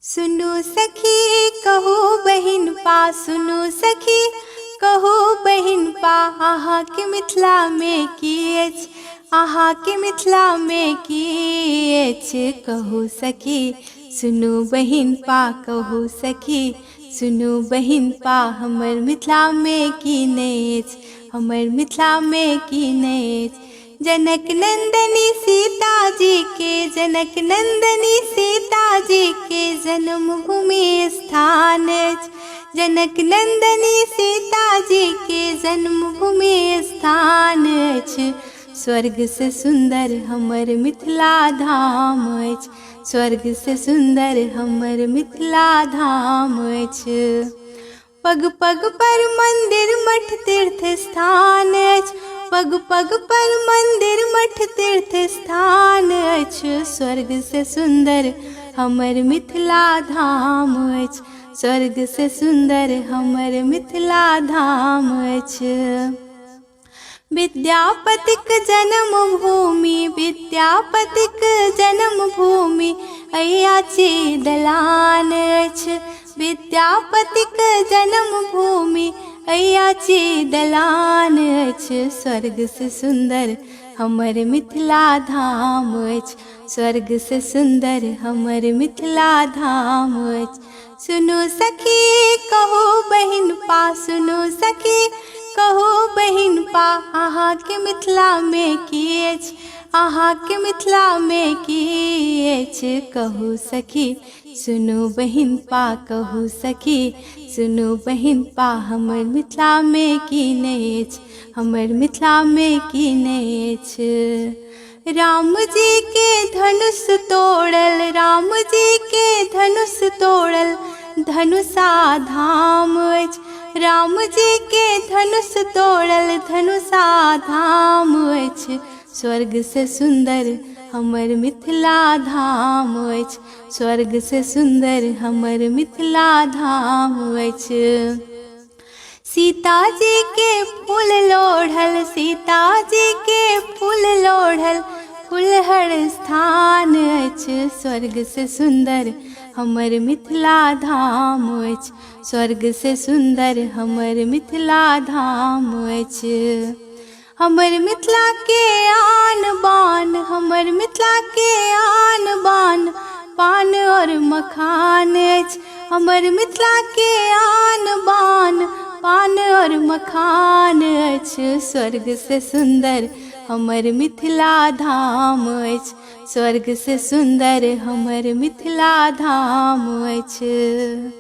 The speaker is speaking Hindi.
सुनु सखी कहू बहिन पा, सुनु सखी कहू बहिन पा, अहाँ के मिथिला में की अछि, अहाँ के मिथिला में की अछि, कहू सखी सुनु बहिन पा, कहू सखी सुनु बहिन पा, हमर मिथिला में की नहि अछि, हमर मिथिला में की नहि अछि। जनक नंदनी सीता जी के, जनक नंदनी सीता जी के जन्मभूमि स्थान अछि, जनक नंदनी सीता जी के जन्मभूमि स्थान अछि। स्वर्ग से सुंदर हमर मिथिला धाम अछि, स्वर्ग से सुंदर हमर मिथिला धाम अछि। पग पग पर मंदिर मठ तीर्थ स्थान अछि, पग पग पर मंदिर मठ तीर्थ स्थान अछि। स्वर्ग से सुंदर हमर मिथिला धाम अछि, स्वर्ग से सुंदर हमर मिथिला धाम अछि। विद्यापतिक जन्म भूमि, विद्यापतिक जन्म भूमि अयाची दलान अछि, विद्यापतिक जन्म भूमि अयाची दलान अछि। स्वर्ग से सुंदर हमर मिथिला धाम अछि, स्वर्ग से सुंदर हमर मिथिला धाम अछि। सुनु सखी कहू बहिन पा, सुनु सखी कहू बहिन पा, अहाँ के मिथिला में की अछि, अहाँ के मिथिला में की अछि, कहू सखी सुनु बहिन पा, कहू सखी सुनु बहिन पा, हमर मिथिला में की नहि अछि, हमर मिथिला में की नहि अछि। राम जी के धनुष तोड़ल, राम जी के धनुष तोड़ल धनुषा धाम अछि, राम जी के धनुष तोड़ल धनुषा धाम अछि। स्वर्ग से सुंदर हमर मिथिला धाम अछि, स्वर्ग से सुंदर हमर मिथिला धाम अछि। सीता जी के फूल लोढ़ल, सीता जी के फूल लोढ़ल फुलहर स्थान अछि। स्वर्ग से सुंदर हमर मिथिला धाम अछि, स्वर्ग से सुंदर हमर मिथिला धाम अछि। हमर मिथिला के आन बान, हमर मिथिला के आन बान पान और मखान अछि, हमर मिथिला के आन बान पान और मखान अछि। स्वर्ग से सुंदर हमर मिथिला धाम अछि, स्वर्ग से सुंदर हमर मिथिला धाम अछि।